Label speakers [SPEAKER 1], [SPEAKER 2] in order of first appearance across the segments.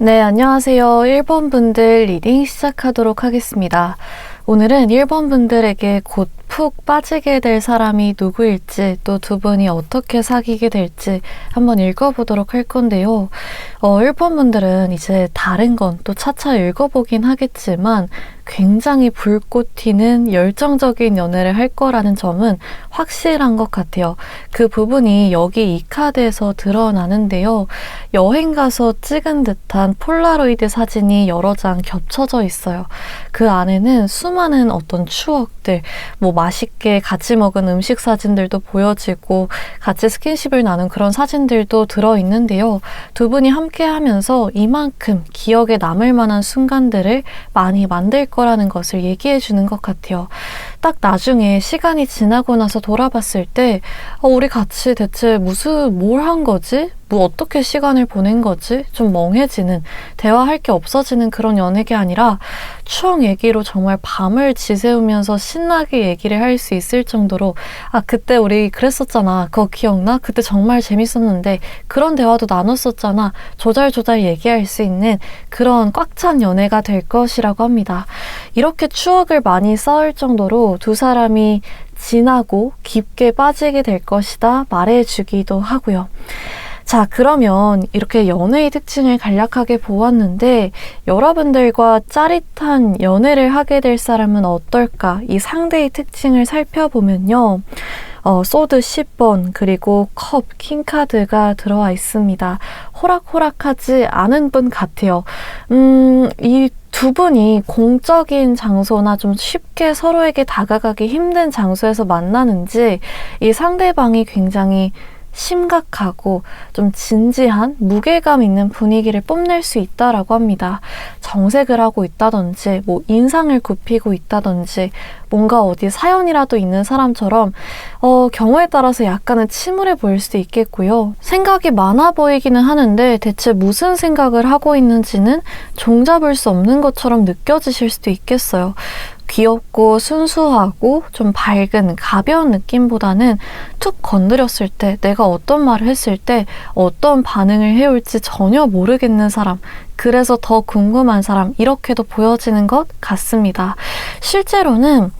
[SPEAKER 1] 네, 안녕하세요. 1번 분들 리딩 시작하도록 하겠습니다. 오늘은 1번 분들에게 곧 푹 빠지게 될 사람이 누구일지, 또 두 분이 어떻게 사귀게 될지 한번 읽어보도록 할 건데요. 1번 분들은 이제 다른 건 또 차차 읽어보긴 하겠지만 굉장히 불꽃 튀는 열정적인 연애를 할 거라는 점은 확실한 것 같아요. 그 부분이 여기 이 카드에서 드러나는데요. 여행 가서 찍은 듯한 폴라로이드 사진이 여러 장 겹쳐져 있어요. 그 안에는 수많은 어떤 추억들, 맛있게 같이 먹은 음식 사진들도 보여지고 같이 스킨십을 나눈 그런 사진들도 들어있는데요. 두 분이 함께 하면서 이만큼 기억에 남을 만한 순간들을 많이 만들 거라는 것을 얘기해 주는 것 같아요. 딱 나중에 시간이 지나고 나서 돌아봤을 때 우리 같이 대체 뭘 한 거지? 어떻게 시간을 보낸 거지? 좀 멍해지는, 대화할 게 없어지는 그런 연애가 아니라 추억 얘기로 정말 밤을 지새우면서 신나게 얘기를 할 수 있을 정도로 그때 우리 그랬었잖아. 그거 기억나? 그때 정말 재밌었는데 그런 대화도 나눴었잖아. 조잘조잘 얘기할 수 있는 그런 꽉 찬 연애가 될 것이라고 합니다. 이렇게 추억을 많이 쌓을 정도로 두 사람이 진하고 깊게 빠지게 될 것이다 말해주기도 하고요. 자, 그러면 이렇게 연애의 특징을 간략하게 보았는데 여러분들과 짜릿한 연애를 하게 될 사람은 어떨까? 이 상대의 특징을 살펴보면요. 소드 10번 그리고 컵, 킹카드가 들어와 있습니다. 호락호락하지 않은 분 같아요. 이 두 분이 공적인 장소나 좀 쉽게 서로에게 다가가기 힘든 장소에서 만나는지 이 상대방이 굉장히 심각하고 좀 진지한 무게감 있는 분위기를 뽐낼 수 있다라고 합니다. 정색을 하고 있다든지 인상을 굽히고 있다든지 뭔가 어디 사연이라도 있는 사람처럼 경우에 따라서 약간은 침울해 보일 수도 있겠고요. 생각이 많아 보이기는 하는데 대체 무슨 생각을 하고 있는지는 종잡을 수 없는 것처럼 느껴지실 수도 있겠어요. 귀엽고 순수하고 좀 밝은 가벼운 느낌보다는 툭 건드렸을 때 내가 어떤 말을 했을 때 어떤 반응을 해올지 전혀 모르겠는 사람, 그래서 더 궁금한 사람, 이렇게도 보여지는 것 같습니다. 실제로는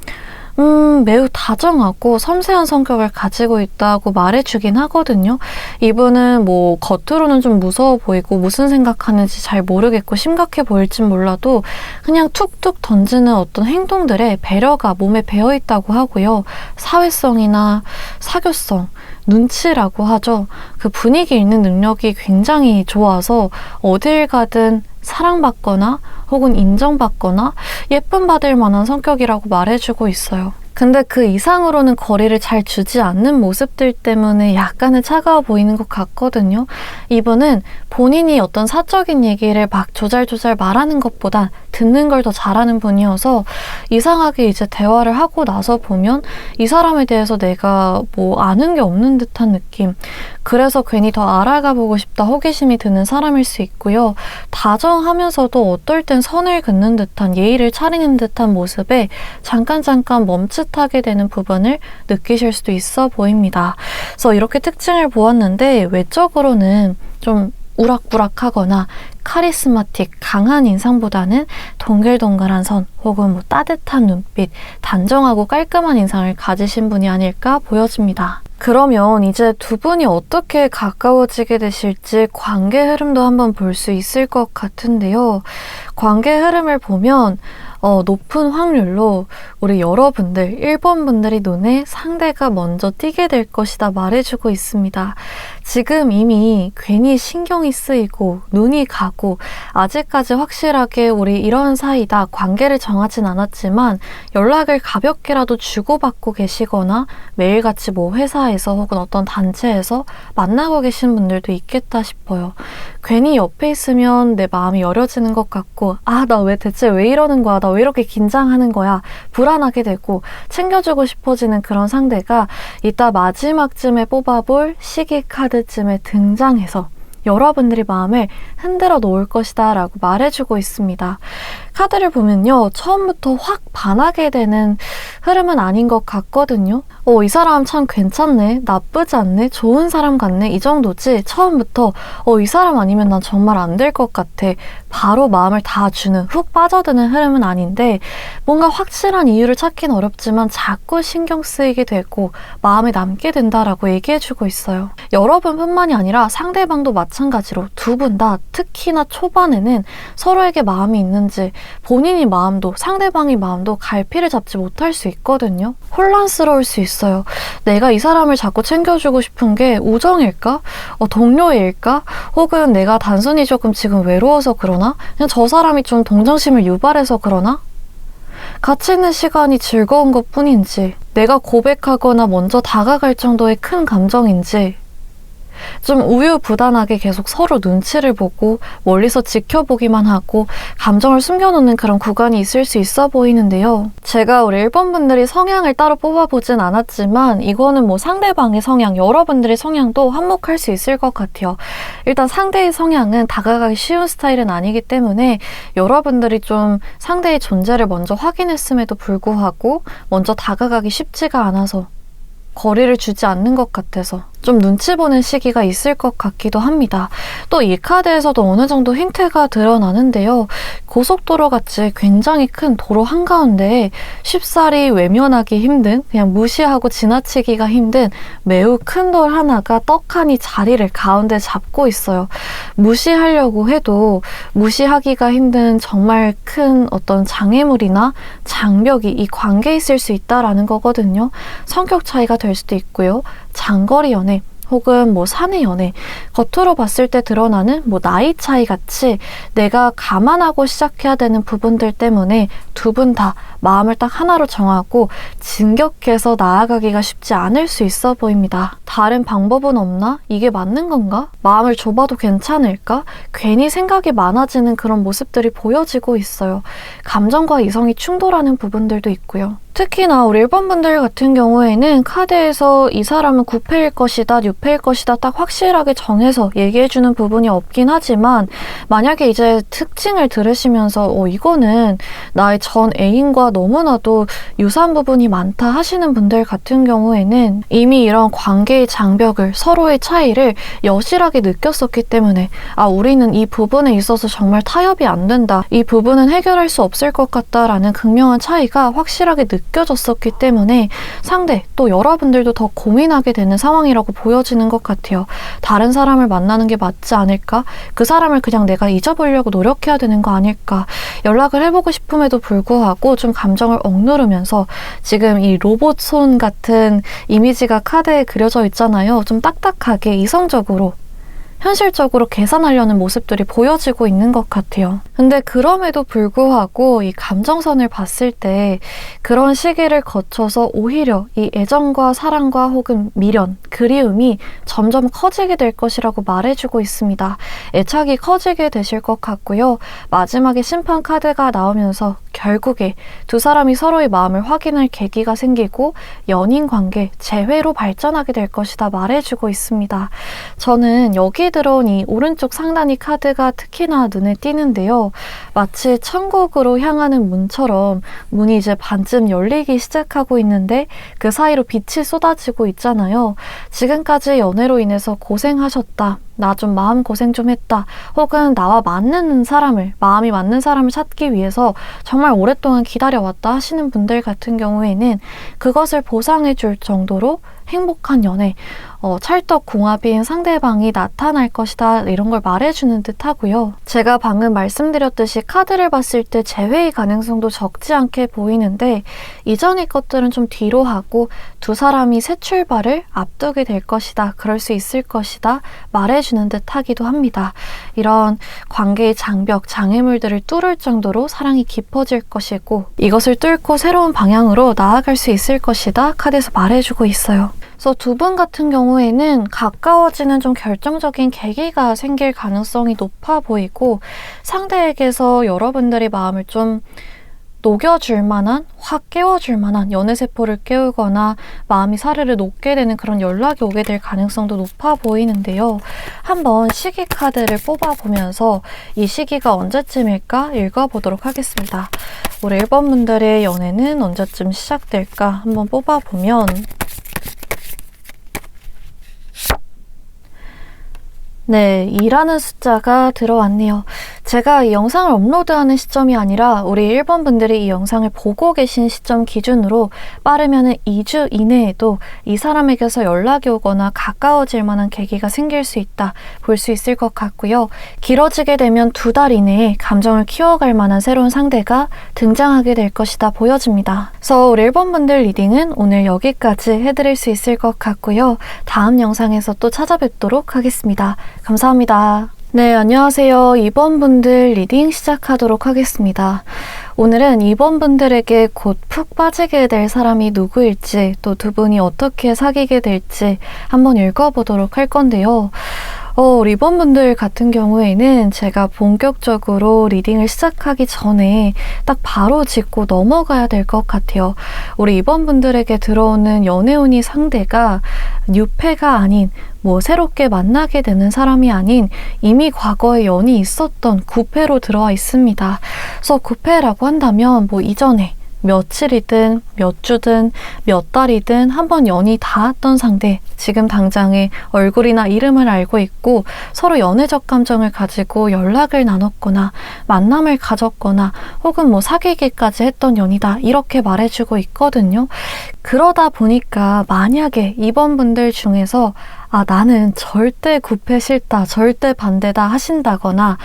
[SPEAKER 1] 매우 다정하고 섬세한 성격을 가지고 있다고 말해주긴 하거든요. 이분은 겉으로는 좀 무서워 보이고 무슨 생각하는지 잘 모르겠고 심각해 보일진 몰라도 그냥 툭툭 던지는 어떤 행동들에 배려가 몸에 배어있다고 하고요. 사회성이나 사교성, 눈치라고 하죠. 그 분위기 읽는 능력이 굉장히 좋아서 어딜 가든 사랑받거나 혹은 인정받거나 예쁨 받을 만한 성격이라고 말해주고 있어요. 근데 그 이상으로는 거리를 잘 두지 않는 모습들 때문에 약간은 차가워 보이는 것 같거든요. 이분은 본인이 어떤 사적인 얘기를 막 조잘조잘 말하는 것보다 듣는 걸 더 잘하는 분이어서 이상하게 이제 대화를 하고 나서 보면 이 사람에 대해서 내가 아는 게 없는 듯한 느낌, 그래서 괜히 더 알아가 보고 싶다 호기심이 드는 사람일 수 있고요. 다정하면서도 어떨 땐 선을 긋는 듯한, 예의를 차리는 듯한 모습에 잠깐 멈칫하게 되는 부분을 느끼실 수도 있어 보입니다. 그래서 이렇게 특징을 보았는데 외적으로는 좀 우락부락하거나 카리스마틱, 강한 인상보다는 동글동글한 선 혹은 따뜻한 눈빛, 단정하고 깔끔한 인상을 가지신 분이 아닐까 보여집니다. 그러면 이제 두 분이 어떻게 가까워지게 되실지 관계 흐름도 한번 볼 수 있을 것 같은데요. 관계 흐름을 보면 높은 확률로 우리 여러분들, 1번 분들이 눈에 상대가 먼저 띄게 될 것이다 말해주고 있습니다. 지금 이미 괜히 신경이 쓰이고 눈이 가고 아직까지 확실하게 우리 이런 사이다, 관계를 정하진 않았지만 연락을 가볍게라도 주고받고 계시거나 매일같이 회사에서 혹은 어떤 단체에서 만나고 계신 분들도 있겠다 싶어요. 괜히 옆에 있으면 내 마음이 여려지는 것 같고 나 대체 왜 이러는 거야? 나 왜 이렇게 긴장하는 거야? 불안하게 되고 챙겨주고 싶어지는 그런 상대가 이따 마지막쯤에 뽑아볼 시기 카드쯤에 등장해서 여러분들이 마음을 흔들어 놓을 것이다 라고 말해주고 있습니다. 카드를 보면요, 처음부터 확 반하게 되는 흐름은 아닌 것 같거든요. 이 사람 참 괜찮네, 나쁘지 않네, 좋은 사람 같네, 이 정도지 처음부터 이 사람 아니면 난 정말 안 될 것 같아, 바로 마음을 다 주는, 훅 빠져드는 흐름은 아닌데, 뭔가 확실한 이유를 찾긴 어렵지만 자꾸 신경 쓰이게 되고 마음에 남게 된다라고 얘기해주고 있어요. 여러분뿐만이 아니라 상대방도 마찬가지로 두 분 다 특히나 초반에는 서로에게 마음이 있는지 본인이 마음도 상대방의 마음도 갈피를 잡지 못할 수 있거든요. 혼란스러울 수 있어요. 내가 이 사람을 자꾸 챙겨주고 싶은 게 우정일까? 동료일까? 혹은 내가 단순히 조금 지금 외로워서 그러나? 그냥 저 사람이 좀 동정심을 유발해서 그러나? 같이 있는 시간이 즐거운 것 뿐인지, 내가 고백하거나 먼저 다가갈 정도의 큰 감정인지, 좀 우유부단하게 계속 서로 눈치를 보고 멀리서 지켜보기만 하고 감정을 숨겨놓는 그런 구간이 있을 수 있어 보이는데요. 제가 우리 1번 분들이 성향을 따로 뽑아보진 않았지만 이거는 뭐 상대방의 성향, 여러분들의 성향도 한몫할 수 있을 것 같아요. 일단 상대의 성향은 다가가기 쉬운 스타일은 아니기 때문에 여러분들이 좀 상대의 존재를 먼저 확인했음에도 불구하고 먼저 다가가기 쉽지가 않아서, 거리를 주지 않는 것 같아서 좀 눈치 보는 시기가 있을 것 같기도 합니다. 또 이 카드에서도 어느 정도 힌트가 드러나는데요. 고속도로 같이 굉장히 큰 도로 한가운데에 쉽사리 외면하기 힘든, 그냥 무시하고 지나치기가 힘든 매우 큰 돌 하나가 떡하니 자리를 가운데 잡고 있어요. 무시하려고 해도 무시하기가 힘든 정말 큰 어떤 장애물이나 장벽이 이 관계에 있을 수 있다라는 거거든요. 성격 차이가 될 수도 있고요. 장거리 연애, 혹은 뭐 사내 연애, 겉으로 봤을 때 드러나는 뭐 나이 차이 같이 내가 감안하고 시작해야 되는 부분들 때문에 두 분 다 마음을 딱 하나로 정하고 진격해서 나아가기가 쉽지 않을 수 있어 보입니다. 다른 방법은 없나? 이게 맞는 건가? 마음을 좁아도 괜찮을까? 괜히 생각이 많아지는 그런 모습들이 보여지고 있어요. 감정과 이성이 충돌하는 부분들도 있고요. 특히나 우리 1번 분들 같은 경우에는 카드에서 이 사람은 9패일 것이다, 6패일 것이다 딱 확실하게 정해서 얘기해주는 부분이 없긴 하지만, 만약에 이제 특징을 들으시면서 이거는 나의 전 애인과 너무나도 유사한 부분이 많다 하시는 분들 같은 경우에는 이미 이런 관계의 장벽을, 서로의 차이를 여실하게 느꼈었기 때문에 우리는 이 부분에 있어서 정말 타협이 안 된다, 이 부분은 해결할 수 없을 것 같다라는 극명한 차이가 확실하게 느껴졌었기 때문에 상대, 또 여러분들도 더 고민하게 되는 상황이라고 보여지는 것 같아요. 다른 사람을 만나는 게 맞지 않을까? 그 사람을 그냥 내가 잊어보려고 노력해야 되는 거 아닐까? 연락을 해보고 싶음에도 불구하고 좀 감정을 억누르면서 지금 이 로봇 손 같은 이미지가 카드에 그려져 있잖아요. 좀 딱딱하게 이성적으로, 현실적으로 계산하려는 모습들이 보여지고 있는 것 같아요. 근데 그럼에도 불구하고 이 감정선을 봤을 때 그런 시기를 거쳐서 오히려 이 애정과 사랑과 혹은 미련, 그리움이 점점 커지게 될 것이라고 말해주고 있습니다. 애착이 커지게 되실 것 같고요. 마지막에 심판 카드가 나오면서 결국에 두 사람이 서로의 마음을 확인할 계기가 생기고 연인 관계, 재회로 발전하게 될 것이다 말해주고 있습니다. 저는 여기 들어온 이 오른쪽 상단의 카드가 특히나 눈에 띄는데요. 마치 천국으로 향하는 문처럼 문이 이제 반쯤 열리기 시작하고 있는데 그 사이로 빛이 쏟아지고 있잖아요. 지금까지 연애로 인해서 고생하셨다, 나 좀 마음고생 좀 했다, 혹은 나와 맞는 사람을, 마음이 맞는 사람을 찾기 위해서 정말 오랫동안 기다려왔다 하시는 분들 같은 경우에는 그것을 보상해 줄 정도로 행복한 연애, 찰떡궁합인 상대방이 나타날 것이다, 이런 걸 말해주는 듯 하고요. 제가 방금 말씀드렸듯이 카드를 봤을 때 재회의 가능성도 적지 않게 보이는데 이전의 것들은 좀 뒤로 하고 두 사람이 새 출발을 앞두게 될 것이다, 그럴 수 있을 것이다 말해주는 듯 하기도 합니다. 이런 관계의 장벽, 장애물들을 뚫을 정도로 사랑이 깊어질 것이고 이것을 뚫고 새로운 방향으로 나아갈 수 있을 것이다 카드에서 말해주고 있어요. 그래서 두 분 같은 경우에는 가까워지는 좀 결정적인 계기가 생길 가능성이 높아 보이고 상대에게서 여러분들의 마음을 좀 녹여줄 만한, 확 깨워줄 만한 연애세포를 깨우거나 마음이 사르르 녹게 되는 그런 연락이 오게 될 가능성도 높아 보이는데요. 한번 시기 카드를 뽑아보면서 이 시기가 언제쯤일까 읽어보도록 하겠습니다. 우리 1번 분들의 연애는 언제쯤 시작될까 한번 뽑아보면 네, 2라는 숫자가 들어왔네요. 제가 이 영상을 업로드하는 시점이 아니라 우리 1번 분들이 이 영상을 보고 계신 시점 기준으로 빠르면 2주 이내에도 이 사람에게서 연락이 오거나 가까워질 만한 계기가 생길 수 있다 볼 수 있을 것 같고요. 길어지게 되면 2달 이내에 감정을 키워갈 만한 새로운 상대가 등장하게 될 것이다 보여집니다. 그래서 우리 1번 분들 리딩은 오늘 여기까지 해드릴 수 있을 것 같고요. 다음 영상에서 또 찾아뵙도록 하겠습니다. 감사합니다. 네, 안녕하세요. 2번 분들 리딩 시작하도록 하겠습니다. 오늘은 2번 분들에게 곧 푹 빠지게 될 사람이 누구일지, 또 두 분이 어떻게 사귀게 될지 한번 읽어보도록 할 건데요. 우리 2번 분들 같은 경우에는 제가 본격적으로 리딩을 시작하기 전에 딱 바로 짚고 넘어가야 될 것 같아요. 우리 2번 분들에게 들어오는 연애운이 상대가 뉴페가 아닌 새롭게 만나게 되는 사람이 아닌 이미 과거에 연이 있었던 구패로 들어와 있습니다. 그래서 구패라고 한다면 이전에 며칠이든 몇 주든 몇 달이든 한번 연이 닿았던 상대, 지금 당장의 얼굴이나 이름을 알고 있고 서로 연애적 감정을 가지고 연락을 나눴거나 만남을 가졌거나 혹은 사귀기까지 했던 연이다 이렇게 말해주고 있거든요. 그러다 보니까 만약에 2번 분들 중에서 나는 절대 구패 싫다, 절대 반대다 하신다거나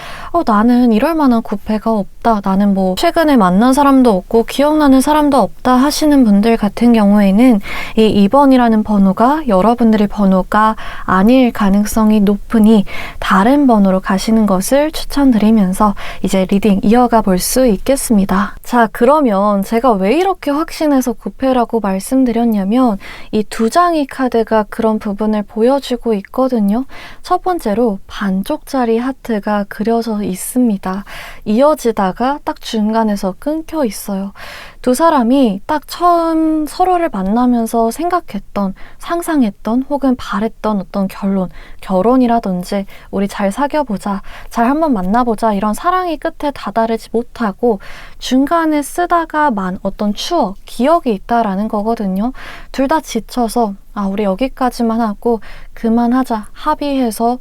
[SPEAKER 1] 나는 이럴 만한 구패가 없다, 나는 최근에 만난 사람도 없고 기억나는 사람도 없다 하시는 분들 같은 경우에는 이 2번이라는 번호가 여러분들의 번호가 아닐 가능성이 높으니 다른 번호로 가시는 것을 추천드리면서 이제 리딩 이어가 볼 수 있겠습니다. 자, 그러면 제가 왜 이렇게 확신해서 구패라고 말씀드렸냐면 이 2장의 카드가 그런 부분을 보여주고 있거든요. 첫 번째로 반쪽짜리 하트가 그려져 있습니다. 이어지다가 딱 중간에서 끊겨 있어요. 두 사람이 딱 처음 서로를 만나면서 생각했던, 상상했던 혹은 바랬던 어떤 결혼이라든지 우리 잘 사귀어보자, 잘 한번 만나보자 이런 사랑이 끝에 다다르지 못하고 중간에 쓰다가 만 어떤 추억, 기억이 있다라는 거거든요. 둘 다 지쳐서 우리 여기까지만 하고 그만하자 합의해서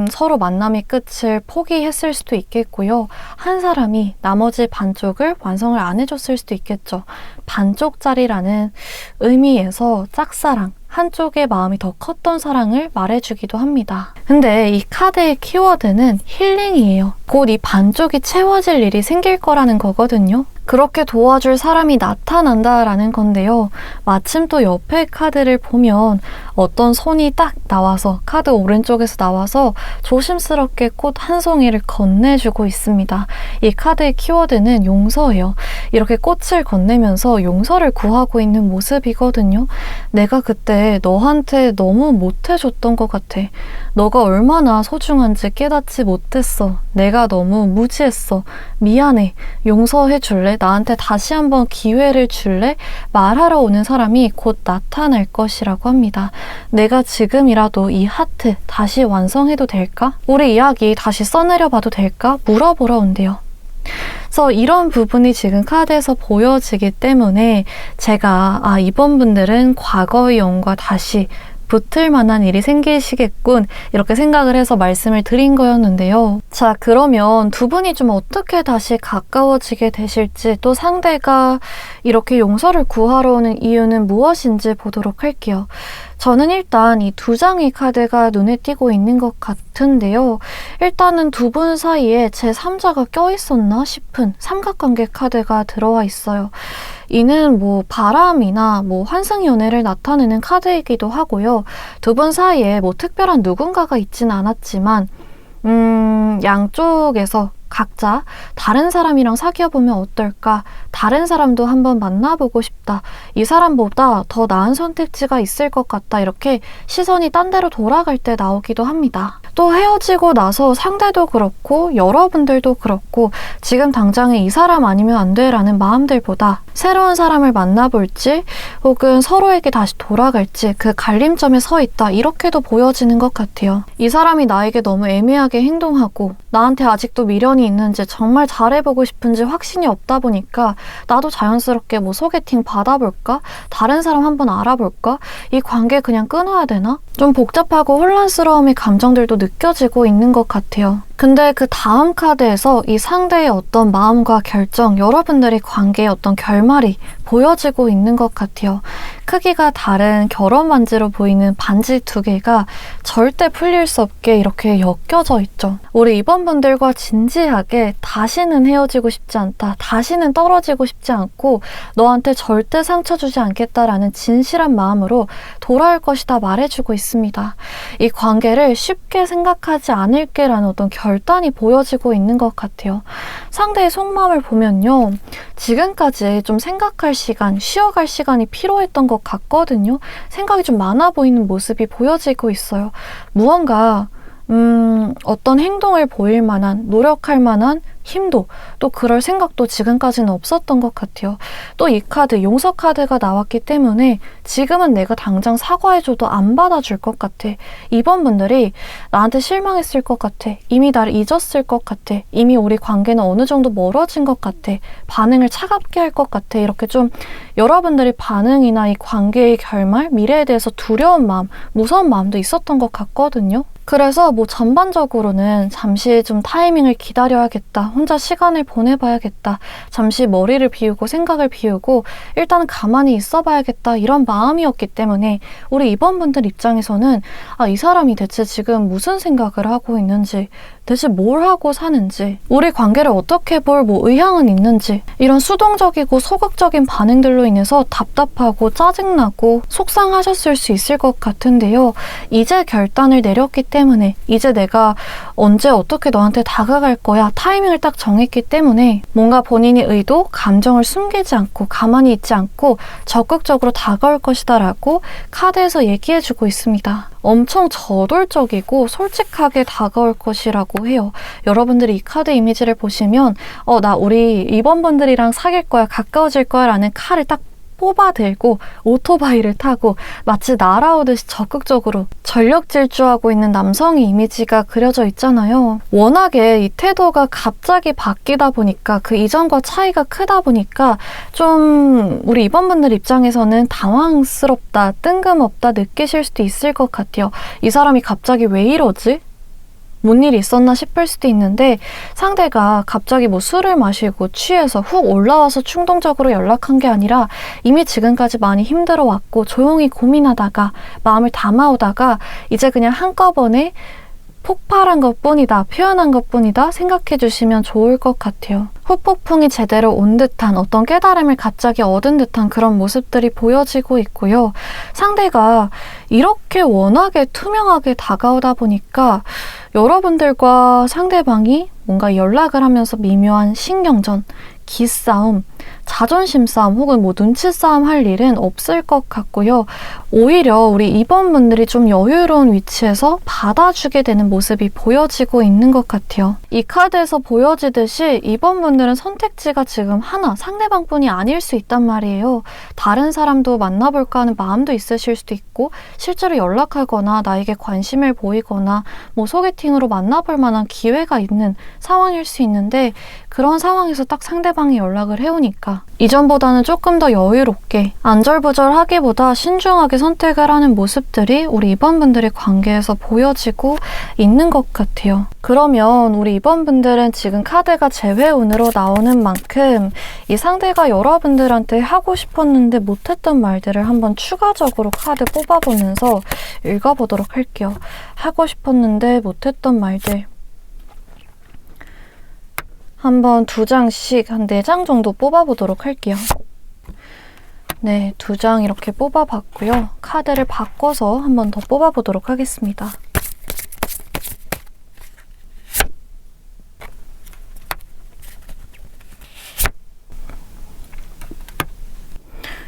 [SPEAKER 1] 서로 만남의 끝을 포기했을 수도 있겠고요. 한 사람이 나머지 반쪽을 완성을 안 해줬을 수도 있겠죠. 반쪽짜리라는 의미에서 짝사랑, 한쪽의 마음이 더 컸던 사랑을 말해주기도 합니다. 근데 이 카드의 키워드는 힐링이에요. 곧 이 반쪽이 채워질 일이 생길 거라는 거거든요. 그렇게 도와줄 사람이 나타난다라는 건데요. 마침 또 옆에 카드를 보면 어떤 손이 딱 나와서 카드 오른쪽에서 나와서 조심스럽게 꽃 한 송이를 건네주고 있습니다. 이 카드의 키워드는 용서예요. 이렇게 꽃을 건네면서 용서를 구하고 있는 모습이거든요. 내가 그때 너한테 너무 못해줬던 것 같아. 너가 얼마나 소중한지 깨닫지 못했어. 내가 너무 무지했어. 미안해. 용서해 줄래? 나한테 다시 한번 기회를 줄래? 말하러 오는 사람이 곧 나타날 것이라고 합니다. 내가 지금이라도 이 하트 다시 완성해도 될까? 우리 이야기 다시 써내려 봐도 될까? 물어보러 온대요. 그래서 이런 부분이 지금 카드에서 보여지기 때문에 제가 2번 분들은 과거의 연과 다시 붙을 만한 일이 생기시겠군 이렇게 생각을 해서 말씀을 드린 거였는데요. 자, 그러면 두 분이 좀 어떻게 다시 가까워지게 되실지, 또 상대가 이렇게 용서를 구하러 오는 이유는 무엇인지 보도록 할게요. 저는 일단 이 2장의 카드가 눈에 띄고 있는 것 같은데요. 일단은 두 분 사이에 제3자가 껴있었나 싶은 삼각관계 카드가 들어와 있어요. 이는 바람이나 환승연애를 나타내는 카드이기도 하고요. 두 분 사이에 특별한 누군가가 있지는 않았지만 양쪽에서 각자 다른 사람이랑 사귀어보면 어떨까? 다른 사람도 한번 만나보고 싶다. 이 사람보다 더 나은 선택지가 있을 것 같다. 이렇게 시선이 딴 데로 돌아갈 때 나오기도 합니다. 또 헤어지고 나서 상대도 그렇고 여러분들도 그렇고 지금 당장에 이 사람 아니면 안 돼라는 마음들보다 새로운 사람을 만나볼지 혹은 서로에게 다시 돌아갈지 그 갈림점에 서 있다, 이렇게도 보여지는 것 같아요. 이 사람이 나에게 너무 애매하게 행동하고 나한테 아직도 미련이 있는지 정말 잘해보고 싶은지 확신이 없다 보니까 나도 자연스럽게 뭐 소개팅 받아볼까? 다른 사람 한번 알아볼까? 이 관계 그냥 끊어야 되나? 좀 복잡하고 혼란스러움의 감정들도 느껴지고 있는 것 같아요. 근데 그 다음 카드에서 이 상대의 어떤 마음과 결정, 여러분들의 관계의 어떤 결말이 보여지고 있는 것 같아요. 크기가 다른 결혼 반지로 보이는 반지 두 개가 절대 풀릴 수 없게 이렇게 엮여져 있죠. 우리 이번 분들과 진지하게 다시는 헤어지고 싶지 않다, 다시는 떨어지고 싶지 않고 너한테 절대 상처 주지 않겠다라는 진실한 마음으로 돌아올 것이다 말해주고 있습니다. 이 관계를 쉽게 생각하지 않을게라는 어떤 결단이 보여지고 있는 것 같아요. 상대의 속마음을 보면요, 지금까지 좀 생각할 시간, 쉬어갈 시간이 필요했던 것 같거든요. 생각이 좀 많아 보이는 모습이 보여지고 있어요. 무언가 어떤 행동을 보일 만한, 노력할 만한 힘도, 또 그럴 생각도 지금까지는 없었던 것 같아요. 또 이 카드, 용서 카드가 나왔기 때문에 지금은 내가 당장 사과해줘도 안 받아줄 것 같아. 이번 분들이 나한테 실망했을 것 같아. 이미 나를 잊었을 것 같아. 이미 우리 관계는 어느 정도 멀어진 것 같아. 반응을 차갑게 할 것 같아. 이렇게 좀 여러분들이 반응이나 이 관계의 결말, 미래에 대해서 두려운 마음, 무서운 마음도 있었던 것 같거든요. 그래서 뭐 전반적으로는 잠시 좀 타이밍을 기다려야겠다, 혼자 시간을 보내봐야겠다, 잠시 머리를 비우고 생각을 비우고 일단 가만히 있어봐야겠다, 이런 마음이었기 때문에 우리 이번 분들 입장에서는 이 사람이 대체 지금 무슨 생각을 하고 있는지, 대체 뭘 하고 사는지, 우리 관계를 어떻게 볼 뭐 의향은 있는지, 이런 수동적이고 소극적인 반응들로 인해서 답답하고 짜증나고 속상하셨을 수 있을 것 같은데요. 이제 결단을 내렸기 때문에, 이제 내가 언제 어떻게 너한테 다가갈 거야, 타이밍을 딱 정했기 때문에 뭔가 본인의 의도, 감정을 숨기지 않고 가만히 있지 않고 적극적으로 다가올 것이다 라고 카드에서 얘기해주고 있습니다. 엄청 저돌적이고 솔직하게 다가올 것이라고 해요. 여러분들이 이 카드 이미지를 보시면 우리 이번 분들이랑 사귈 거야, 가까워질 거야 라는 칼을 딱 뽑아들고 오토바이를 타고 마치 날아오듯이 적극적으로 전력 질주하고 있는 남성의 이미지가 그려져 있잖아요. 워낙에 이 태도가 갑자기 바뀌다 보니까, 그 이전과 차이가 크다 보니까 좀 우리 이번 분들 입장에서는 당황스럽다, 뜬금없다 느끼실 수도 있을 것 같아요. 이 사람이 갑자기 왜 이러지? 뭔 일이 있었나 싶을 수도 있는데, 상대가 갑자기 뭐 술을 마시고 취해서 훅 올라와서 충동적으로 연락한 게 아니라 이미 지금까지 많이 힘들어 왔고 조용히 고민하다가 마음을 담아오다가 이제 그냥 한꺼번에 폭발한 것뿐이다, 표현한 것뿐이다 생각해 주시면 좋을 것 같아요. 후폭풍이 제대로 온 듯한, 어떤 깨달음을 갑자기 얻은 듯한 그런 모습들이 보여지고 있고요. 상대가 이렇게 워낙에 투명하게 다가오다 보니까 여러분들과 상대방이 뭔가 연락을 하면서 미묘한 신경전, 기싸움, 자존심 싸움 혹은 뭐 눈치 싸움 할 일은 없을 것 같고요. 오히려 우리 이번 분들이 좀 여유로운 위치에서 받아주게 되는 모습이 보여지고 있는 것 같아요. 이 카드에서 보여지듯이 이번 분들은 선택지가 지금 하나, 상대방뿐이 아닐 수 있단 말이에요. 다른 사람도 만나볼까 하는 마음도 있으실 수도 있고, 실제로 연락하거나 나에게 관심을 보이거나 뭐 소개팅으로 만나볼 만한 기회가 있는 상황일 수 있는데, 그런 상황에서 딱 상대방이 연락을 해오니까 이전보다는 조금 더 여유롭게, 안절부절하기보다 신중하게 선택을 하는 모습들이 우리 이번 분들의 관계에서 보여지고 있는 것 같아요. 그러면 우리 이번 분들은 지금 카드가 재회운으로 나오는 만큼 이 상대가 여러분들한테 하고 싶었는데 못했던 말들을 한번 추가적으로 카드 뽑아보면서 읽어보도록 할게요. 하고 싶었는데 못했던 말들. 한번 2장씩 한 4장 정도 뽑아보도록 할게요. 네, 2장 이렇게 뽑아봤고요. 카드를 바꿔서 한번 더 뽑아보도록 하겠습니다.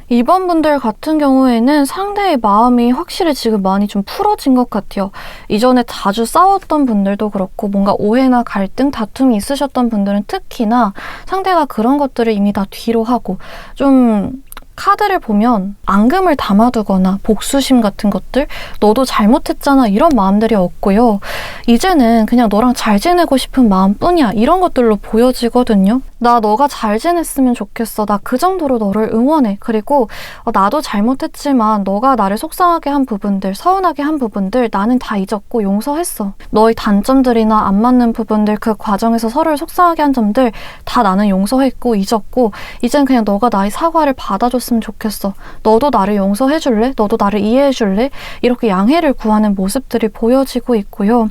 [SPEAKER 1] 2번 분들 같은 경우에는 상대의 마음이 확실히 지금 많이 좀 풀어진 것 같아요. 이전에 자주 싸웠던 분들도 그렇고 뭔가 오해나 갈등, 다툼이 있으셨던 분들은 특히나 상대가 그런 것들을 이미 다 뒤로 하고 좀 카드를 보면 앙금을 담아두거나 복수심 같은 것들, 너도 잘못했잖아 이런 마음들이 없고요. 이제는 그냥 너랑 잘 지내고 싶은 마음뿐이야 이런 것들로 보여지거든요. 나 너가 잘 지냈으면 좋겠어. 나 그 정도로 너를 응원해. 그리고 나도 잘못했지만 너가 나를 속상하게 한 부분들, 서운하게 한 부분들 나는 다 잊었고 용서했어. 너의 단점들이나 안 맞는 부분들, 그 과정에서 서로를 속상하게 한 점들 다 나는 용서했고 잊었고 이젠 그냥 너가 나의 사과를 받아줬으면 좋겠어. 너도 나를 용서해줄래? 너도 나를 이해해줄래? 이렇게 양해를 구하는 모습들이 보여지고 있고요.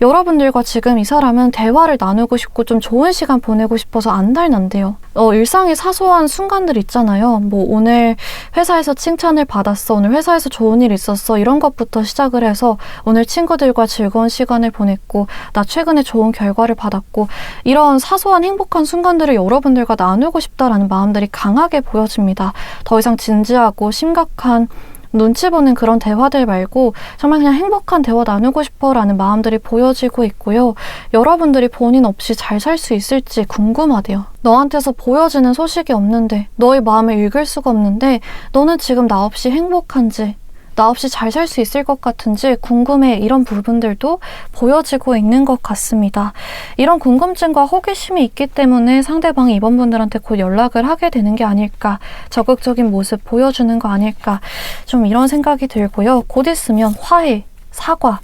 [SPEAKER 1] 여러분들과 지금 이 사람은 대화를 나누고 싶고 좀 좋은 시간 보내고 싶어서 안달난대요. 일상의 사소한 순간들 있잖아요. 뭐 오늘 회사에서 칭찬을 받았어. 오늘 회사에서 좋은 일 있었어. 이런 것부터 시작을 해서 오늘 친구들과 즐거운 시간을 보냈고 나 최근에 좋은 결과를 받았고 이런 사소한 행복한 순간들을 여러분들과 나누고 싶다라는 마음들이 강하게 보여집니다. 더 이상 진지하고 심각한 눈치 보는 그런 대화들 말고 정말 그냥 행복한 대화 나누고 싶어라는 마음들이 보여지고 있고요. 여러분들이 본인 없이 잘 살 수 있을지 궁금하대요. 너한테서 보여지는 소식이 없는데, 너의 마음을 읽을 수가 없는데 너는 지금 나 없이 행복한지, 나 없이 잘 살 수 있을 것 같은지 궁금해. 이런 부분들도 보여지고 있는 것 같습니다. 이런 궁금증과 호기심이 있기 때문에 상대방이 이번 분들한테 곧 연락을 하게 되는 게 아닐까, 적극적인 모습 보여주는 거 아닐까, 좀 이런 생각이 들고요. 곧 있으면 화해, 사과,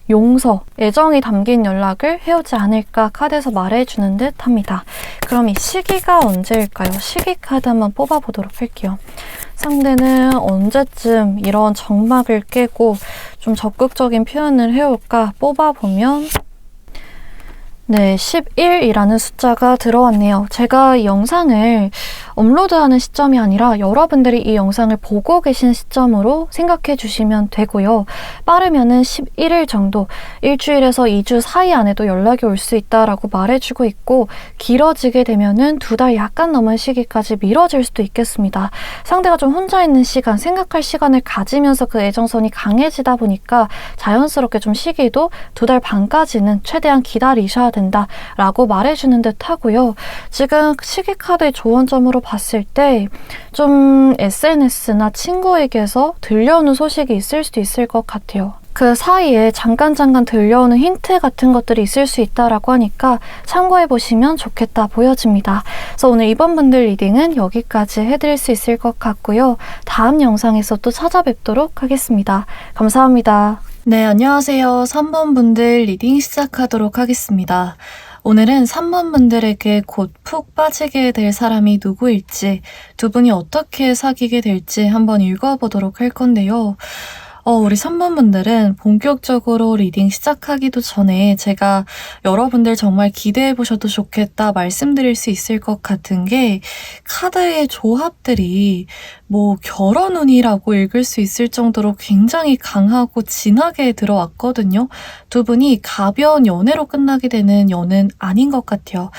[SPEAKER 1] 용서, 애정이 담긴 연락을 해오지 않을까 카드에서 말해주는 듯 합니다. 그럼 이 시기가 언제일까요? 시기 카드 한번 뽑아보도록 할게요. 상대는 언제쯤 이런 정막을 깨고 좀 적극적인 표현을 해올까 뽑아보면 네, 11이라는 숫자가 들어왔네요. 제가 이 영상을 업로드하는 시점이 아니라 여러분들이 이 영상을 보고 계신 시점으로 생각해 주시면 되고요. 빠르면은 11일 정도, 일주일에서 2주 사이 안에도 연락이 올 수 있다라고 말해주고 있고, 길어지게 되면은 2달 약간 넘은 시기까지 미뤄질 수도 있겠습니다. 상대가 좀 혼자 있는 시간, 생각할 시간을 가지면서 그 애정선이 강해지다 보니까 자연스럽게 좀 시기도 2달 반까지는 최대한 기다리셔야 된다라고 말해주는 듯 하고요. 지금 시기 카드의 조언점으로 봤을 때 좀 SNS나 친구에게서 들려오는 소식이 있을 수도 있을 것 같아요. 그 사이에 잠깐 들려오는 힌트 같은 것들이 있을 수 있다라고 하니까 참고해보시면 좋겠다 보여집니다. 그래서 오늘 이번 분들 리딩은 여기까지 해드릴 수 있을 것 같고요. 다음 영상에서 또 찾아뵙도록 하겠습니다. 감사합니다. 네, 안녕하세요. 3번 분들 리딩 시작하도록 하겠습니다. 오늘은 3번 분들에게 곧 푹 빠지게 될 사람이 누구일지, 두 분이 어떻게 사귀게 될지 한번 읽어보도록 할 건데요. 우리 3번 분들은 본격적으로 리딩 시작하기도 전에 제가 여러분들 정말 기대해보셔도 좋겠다 말씀드릴 수 있을 것 같은 게, 카드의 조합들이 뭐 결혼운이라고 읽을 수 있을 정도로 굉장히 강하고 진하게 들어왔거든요. 두 분이 가벼운 연애로 끝나게 되는 연은 아닌 것 같아요.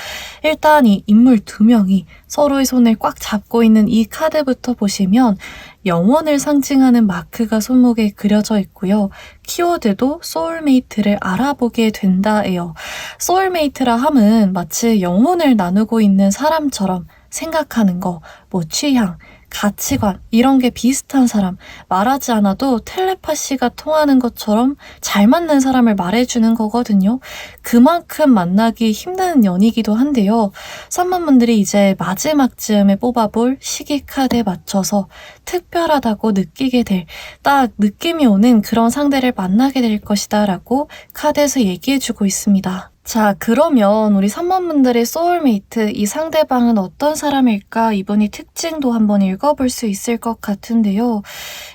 [SPEAKER 1] 일단 이 인물 두 명이 서로의 손을 꽉 잡고 있는 이 카드부터 보시면 영혼을 상징하는 마크가 손목에 그려져 있고요. 키워드도 소울메이트를 알아보게 된다예요. 소울메이트라 함은 마치 영혼을 나누고 있는 사람처럼 생각하는 거, 뭐 취향, 가치관 이런 게 비슷한 사람, 말하지 않아도 텔레파시가 통하는 것처럼 잘 맞는 사람을 말해주는 거거든요. 그만큼 만나기 힘든 연이기도 한데요. 3번 분들이 이제 마지막 즈음에 뽑아볼 시기 카드에 맞춰서 특별하다고 느끼게 될, 딱 느낌이 오는 그런 상대를 만나게 될 것이다 라고 카드에서 얘기해주고 있습니다. 자, 그러면 우리 3번 분들의 소울메이트, 이 상대방은 어떤 사람일까? 이분이 특징도 한번 읽어볼 수 있을 것 같은데요.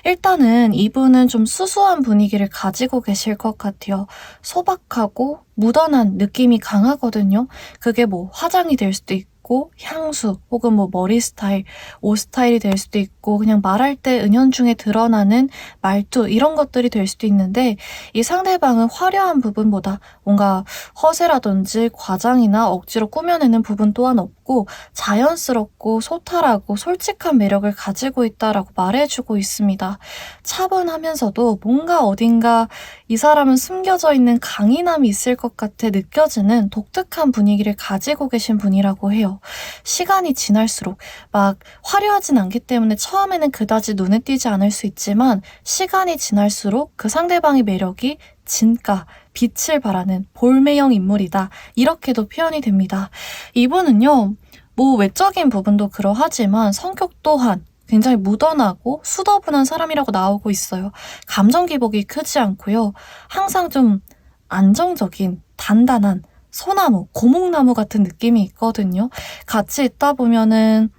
[SPEAKER 1] 일단은 이분은 좀 수수한 분위기를 가지고 계실 것 같아요. 소박하고 무던한 느낌이 강하거든요. 그게 뭐 화장이 될 수도 있고 있고 향수 혹은 뭐 머리 스타일, 옷 스타일이 될 수도 있고 그냥 말할 때 은연중에 드러나는 말투 이런 것들이 될 수도 있는데 이 상대방은 화려한 부분보다 뭔가 허세라든지 과장이나 억지로 꾸며내는 부분 또한 없고 자연스럽고 소탈하고 솔직한 매력을 가지고 있다라고 말해주고 있습니다. 차분하면서도 뭔가 어딘가 이 사람은 숨겨져 있는 강인함이 있을 것 같아 느껴지는 독특한 분위기를 가지고 계신 분이라고 해요. 시간이 지날수록 막 화려하진 않기 때문에 처음에는 그다지 눈에 띄지 않을 수 있지만 시간이 지날수록 그 상대방의 매력이 진가, 빛을 발하는 볼매형 인물이다. 이렇게도 표현이 됩니다. 이분은요, 뭐 외적인 부분도 그러하지만 성격 또한 굉장히 무던하고 수더분한 사람이라고 나오고 있어요. 감정 기복이 크지 않고요. 항상 좀 안정적인, 단단한 소나무, 고목나무 같은 느낌이 있거든요. 같이 있다 보면은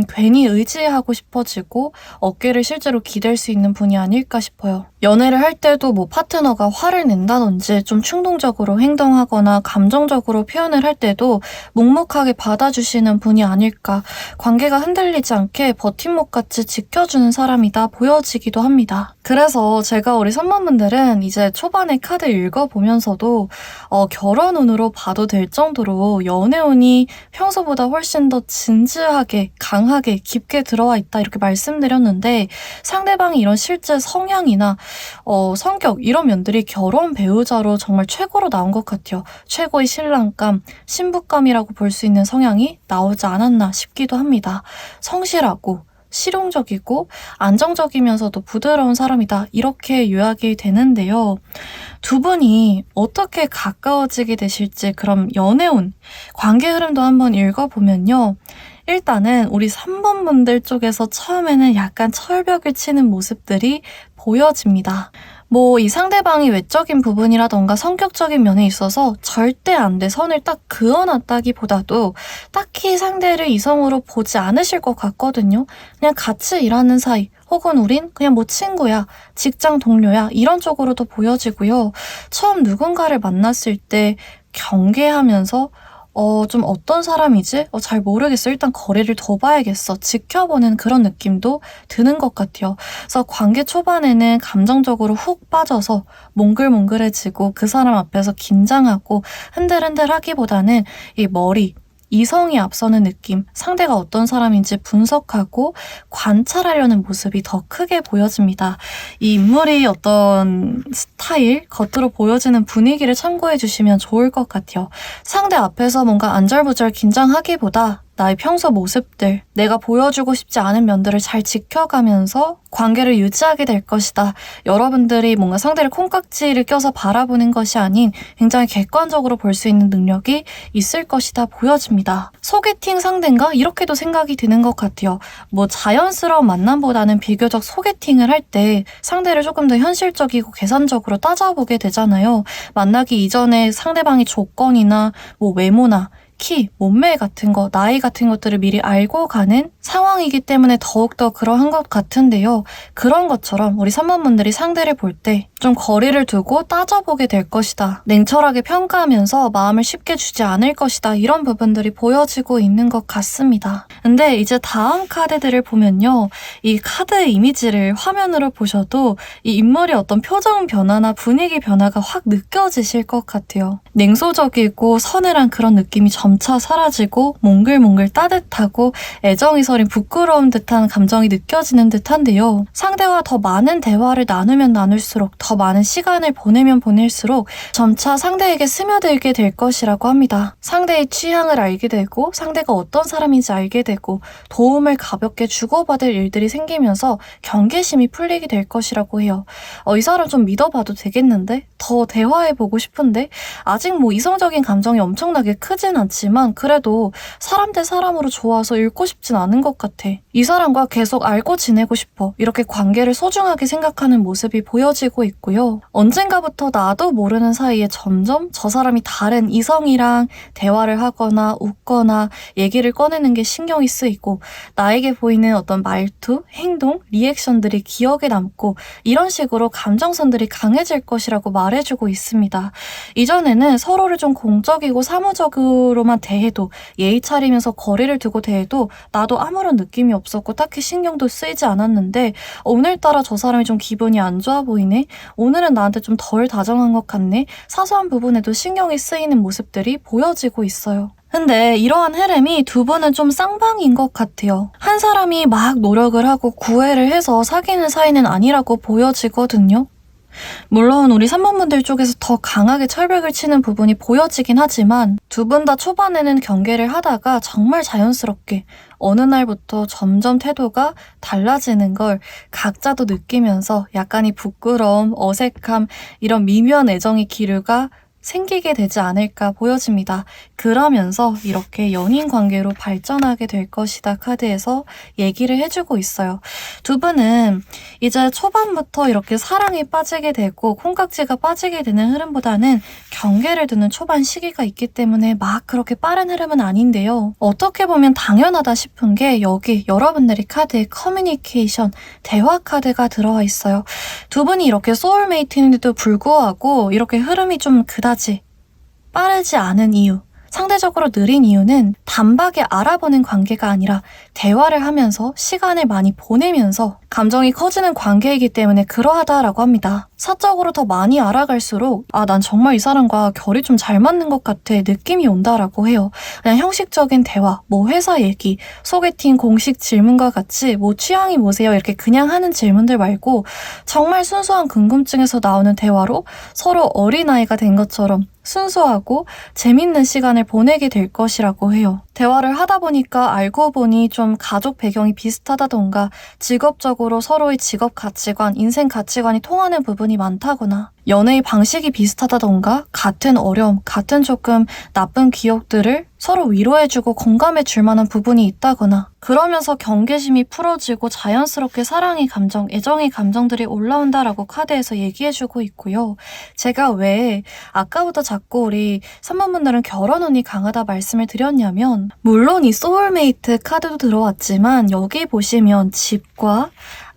[SPEAKER 1] 괜히 의지하고 싶어지고 어깨를 실제로 기댈 수 있는 분이 아닐까 싶어요. 연애를 할 때도 뭐 파트너가 화를 낸다든지 좀 충동적으로 행동하거나 감정적으로 표현을 할 때도 묵묵하게 받아주시는 분이 아닐까. 관계가 흔들리지 않게 버팀목같이 지켜주는 사람이다 보여지기도 합니다. 그래서 제가 우리 선배분들은 이제 초반에 카드 읽어보면서도 결혼운으로 봐도 될 정도로 연애운이 평소보다 훨씬 더 진지하게 강하게 깊게 들어와 있다 이렇게 말씀드렸는데 상대방이 이런 실제 성향이나 성격 이런 면들이 결혼 배우자로 정말 최고로 나온 것 같아요. 최고의 신랑감, 신부감이라고 볼 수 있는 성향이 나오지 않았나 싶기도 합니다. 성실하고 실용적이고 안정적이면서도 부드러운 사람이다 이렇게 요약이 되는데요. 두 분이 어떻게 가까워지게 되실지 그럼 연애운, 관계 흐름도 한번 읽어보면요. 일단은 우리 3번 분들 쪽에서 처음에는 약간 철벽을 치는 모습들이 보여집니다. 뭐 이 상대방이 외적인 부분이라던가 성격적인 면에 있어서 절대 안 돼 선을 딱 그어놨다기보다도 딱히 상대를 이성으로 보지 않으실 것 같거든요. 그냥 같이 일하는 사이 혹은 우린 그냥 뭐 친구야, 직장 동료야 이런 쪽으로도 보여지고요. 처음 누군가를 만났을 때 경계하면서 좀 어떤 사람이지? 잘 모르겠어. 일단 거리를 더 봐야겠어. 지켜보는 그런 느낌도 드는 것 같아요. 그래서 관계 초반에는 감정적으로 훅 빠져서 몽글몽글해지고 그 사람 앞에서 긴장하고 흔들흔들 하기보다는 이 머리, 이성이 앞서는 느낌, 상대가 어떤 사람인지 분석하고 관찰하려는 모습이 더 크게 보여집니다. 이 인물이 어떤 스타일, 겉으로 보여지는 분위기를 참고해 주시면 좋을 것 같아요. 상대 앞에서 뭔가 안절부절 긴장하기보다 나의 평소 모습들, 내가 보여주고 싶지 않은 면들을 잘 지켜가면서 관계를 유지하게 될 것이다. 여러분들이 뭔가 상대를 콩깍지를 껴서 바라보는 것이 아닌 굉장히 객관적으로 볼 수 있는 능력이 있을 것이다 보여집니다. 소개팅 상대인가? 이렇게도 생각이 드는 것 같아요. 뭐 자연스러운 만남보다는 비교적 소개팅을 할 때 상대를 조금 더 현실적이고 계산적으로 따져보게 되잖아요. 만나기 이전에 상대방의 조건이나 뭐 외모나 키, 몸매 같은 거, 나이 같은 것들을 미리 알고 가는 상황이기 때문에 더욱더 그러한 것 같은데요. 그런 것처럼 우리 3번 분들이 상대를 볼 때 좀 거리를 두고 따져보게 될 것이다. 냉철하게 평가하면서 마음을 쉽게 주지 않을 것이다. 이런 부분들이 보여지고 있는 것 같습니다. 근데 이제 다음 카드들을 보면요. 이 카드 이미지를 화면으로 보셔도 이 인물의 어떤 표정 변화나 분위기 변화가 확 느껴지실 것 같아요. 냉소적이고 서늘한 그런 느낌이 점차 사라지고 몽글몽글 따뜻하고 애정이 서린 부끄러운 듯한 감정이 느껴지는 듯한데요. 상대와 더 많은 대화를 나누면 나눌수록 더 많은 시간을 보내면 보낼수록 점차 상대에게 스며들게 될 것이라고 합니다. 상대의 취향을 알게 되고 상대가 어떤 사람인지 알게 되고 도움을 가볍게 주고받을 일들이 생기면서 경계심이 풀리게 될 것이라고 해요. 이 사람 좀 믿어봐도 되겠는데? 더 대화해보고 싶은데? 아직 뭐 이성적인 감정이 엄청나게 크진 않지만 그래도 사람 대 사람으로 좋아서 잃고 싶진 않은 것 같아. 이 사람과 계속 알고 지내고 싶어. 이렇게 관계를 소중하게 생각하는 모습이 보여지고 있고요. 언젠가부터 나도 모르는 사이에 점점 저 사람이 다른 이성이랑 대화를 하거나 웃거나 얘기를 꺼내는 게 신경이 쓰이고 나에게 보이는 어떤 말투, 행동, 리액션들이 기억에 남고 이런 식으로 감정선들이 강해질 것이라고 말해주고 있습니다. 이전에는 서로를 좀 공적이고 사무적으로
[SPEAKER 2] 모습으로만 대해도, 예의 차리면서 거리를 두고 대해도 나도 아무런 느낌이 없었고 딱히 신경도 쓰이지 않았는데 오늘따라 저 사람이 좀 기분이 안 좋아 보이네? 오늘은 나한테 좀 덜 다정한 것 같네? 사소한 부분에도 신경이 쓰이는 모습들이 보여지고 있어요. 근데 이러한 흐름이 두 분은 좀 쌍방인 것 같아요. 한 사람이 막 노력을 하고 구애를 해서 사귀는 사이는 아니라고 보여지거든요. 물론 우리 3번분들 쪽에서 더 강하게 철벽을 치는 부분이 보여지긴 하지만 두 분 다 초반에는 경계를 하다가 정말 자연스럽게 어느 날부터 점점 태도가 달라지는 걸 각자도 느끼면서 약간의 부끄러움, 어색함, 이런 미묘한 애정의 기류가 생기게 되지 않을까 보여집니다. 그러면서 이렇게 연인 관계로 발전하게 될 것이다 카드에서 얘기를 해주고 있어요. 두 분은 이제 초반부터 이렇게 사랑에 빠지게 되고 콩깍지가 빠지게 되는 흐름보다는 경계를 두는 초반 시기가 있기 때문에 막 그렇게 빠른 흐름은 아닌데요. 어떻게 보면 당연하다 싶은 게 여기 여러분들의 카드에 커뮤니케이션, 대화 카드가 들어와 있어요. 두 분이 이렇게 소울메이트인데도 불구하고 이렇게 흐름이 좀 그다지 빠르지 않은 이유, 상대적으로 느린 이유는 단박에 알아보는 관계가 아니라 대화를 하면서 시간을 많이 보내면서 감정이 커지는 관계이기 때문에 그러하다라고 합니다. 사적으로 더 많이 알아갈수록 난 정말 이 사람과 결이 좀 잘 맞는 것 같아 느낌이 온다라고 해요. 그냥 형식적인 대화, 회사 얘기, 소개팅 공식 질문과 같이 취향이 뭐세요? 이렇게 그냥 하는 질문들 말고 정말 순수한 궁금증에서 나오는 대화로 서로 어린아이가 된 것처럼 순수하고 재밌는 시간을 보내게 될 것이라고 해요. 대화를 하다 보니까 알고 보니 좀 가족 배경이 비슷하다던가 직업적으로 서로의 직업 가치관, 인생 가치관이 통하는 부분이 많다거나 연애의 방식이 비슷하다던가 같은 어려움, 같은 조금 나쁜 기억들을 서로 위로해주고 공감해줄 만한 부분이 있다거나 그러면서 경계심이 풀어지고 자연스럽게 사랑의 감정, 애정의 감정들이 올라온다라고 카드에서 얘기해주고 있고요. 제가 왜 아까부터 자꾸 우리 3번분들은 결혼운이 강하다 말씀을 드렸냐면 물론 이 소울메이트 카드도 들어왔지만 여기 보시면 집과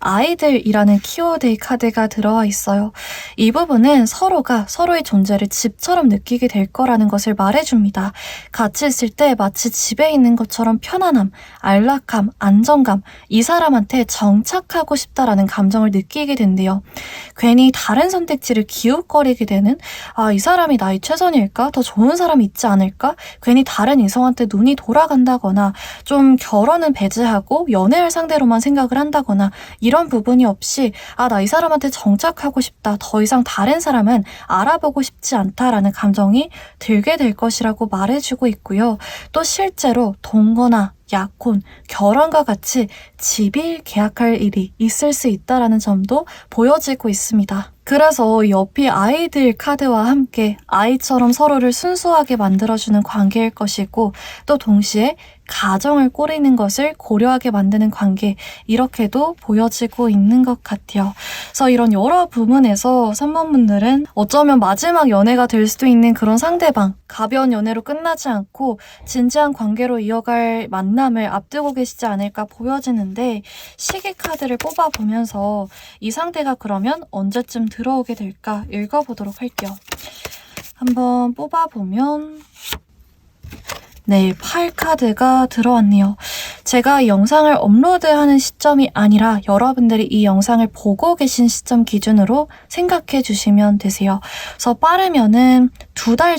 [SPEAKER 2] 아이들이라는 키워드의 카드가 들어와 있어요. 이 부분은 서로가 서로의 존재를 집처럼 느끼게 될 거라는 것을 말해줍니다. 같이 있을 때 마치 집에 있는 것처럼 편안함, 안락함, 안정감, 이 사람한테 정착하고 싶다라는 감정을 느끼게 된대요. 괜히 다른 선택지를 기웃거리게 되는 이 사람이 나의 최선일까? 더 좋은 사람이 있지 않을까? 괜히 다른 이성한테 눈이 돌아간다거나 좀 결혼은 배제하고 연애할 상대로만 생각을 한다거나 이런 부분이 없이 나 이 사람한테 정착하고 싶다. 더 이상 다른 사람은 알아보고 싶지 않다라는 감정이 들게 될 것이라고 말해주고 있고요. 또 실제로 동거나 약혼, 결혼과 같이 집일 계약할 일이 있을 수 있다라는 점도 보여지고 있습니다. 그래서 옆이 아이들 카드와 함께 아이처럼 서로를 순수하게 만들어주는 관계일 것이고 또 동시에 가정을 꾸리는 것을 고려하게 만드는 관계 이렇게도 보여지고 있는 것 같아요. 그래서 이런 여러 부분에서 3번분들은 어쩌면 마지막 연애가 될 수도 있는 그런 상대방 가벼운 연애로 끝나지 않고 진지한 관계로 이어갈 만남을 앞두고 계시지 않을까 보여지는데 시계 카드를 뽑아보면서 이 상대가 그러면 언제쯤 들어오게 될까 읽어보도록 할게요. 한번 뽑아보면 네, 8카드가 들어왔네요. 제가 이 영상을 업로드하는 시점이 아니라 여러분들이 이 영상을 보고 계신 시점 기준으로 생각해 주시면 되세요. 그래서 빠르면 2달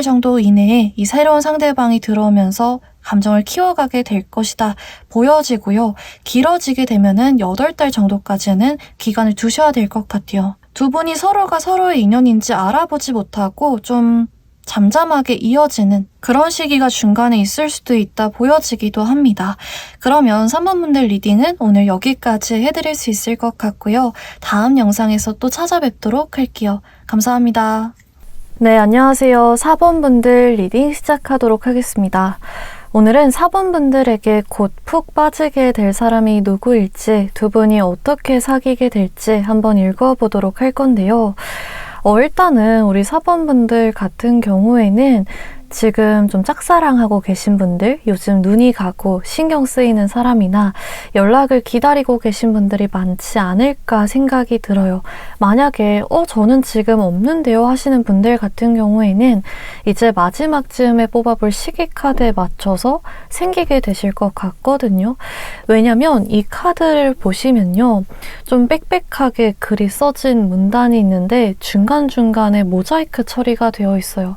[SPEAKER 2] 정도 이내에 이 새로운 상대방이 들어오면서 감정을 키워가게 될 것이다 보여지고요. 길어지게 되면은 8달 정도까지는 기간을 두셔야 될 것 같아요. 두 분이 서로가 서로의 인연인지 알아보지 못하고 좀 잠잠하게 이어지는 그런 시기가 중간에 있을 수도 있다 보여지기도 합니다. 그러면 3번분들 리딩은 오늘 여기까지 해드릴 수 있을 것 같고요. 다음 영상에서 또 찾아뵙도록 할게요. 감사합니다.
[SPEAKER 1] 네, 안녕하세요. 4번분들 리딩 시작하도록 하겠습니다. 오늘은 4번분들에게 곧 푹 빠지게 될 사람이 누구일지, 두 분이 어떻게 사귀게 될지 한번 읽어보도록 할 건데요. 일단은 우리 4번분들 같은 경우에는 지금 좀 짝사랑하고 계신 분들, 요즘 눈이 가고 신경 쓰이는 사람이나 연락을 기다리고 계신 분들이 많지 않을까 생각이 들어요. 만약에 저는 지금 없는데요 하시는 분들 같은 경우에는 이제 마지막쯤에 뽑아볼 시기 카드에 맞춰서 생기게 되실 것 같거든요. 왜냐면 이 카드를 보시면요. 좀 빽빽하게 글이 써진 문단이 있는데 중간중간에 모자이크 처리가 되어 있어요.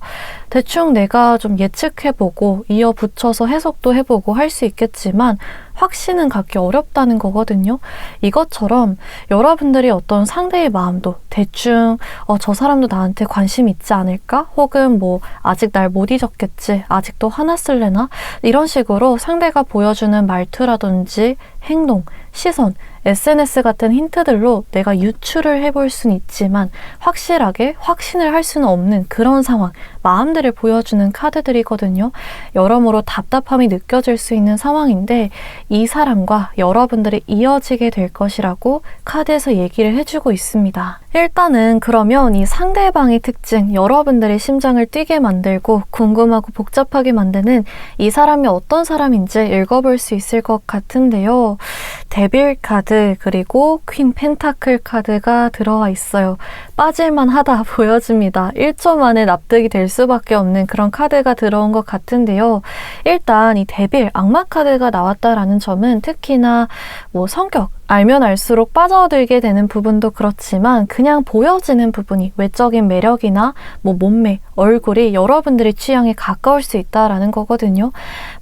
[SPEAKER 1] 대충 내가 좀 예측해보고 이어붙여서 해석도 해보고 할 수 있겠지만 확신은 갖기 어렵다는 거거든요. 이것처럼 여러분들이 어떤 상대의 마음도 대충 저 사람도 나한테 관심 있지 않을까? 혹은 뭐 아직 날 못 잊었겠지? 아직도 화났을래나? 이런 식으로 상대가 보여주는 말투라든지 행동, 시선, SNS 같은 힌트들로 내가 유추를 해볼 수는 있지만 확실하게 확신을 할 수는 없는 그런 상황, 마음들을 보여주는 카드들이거든요. 여러모로 답답함이 느껴질 수 있는 상황인데 이 사람과 여러분들이 이어지게 될 것이라고 카드에서 얘기를 해주고 있습니다. 일단은 그러면 이 상대방의 특징, 여러분들의 심장을 뛰게 만들고 궁금하고 복잡하게 만드는 이 사람이 어떤 사람인지 읽어볼 수 있을 것 같은데요. 데빌 카드 그리고 퀸 펜타클 카드가 들어와 있어요. 빠질만 하다 보여집니다. 1초 만에 납득이 될 수밖에 없는 그런 카드가 들어온 것 같은데요. 일단 이 데빌 악마 카드가 나왔다라는 점은 특히나 뭐 성격, 알면 알수록 빠져들게 되는 부분도 그렇지만 그냥 보여지는 부분이 외적인 매력이나 뭐 몸매, 얼굴이 여러분들의 취향에 가까울 수 있다라는 거거든요.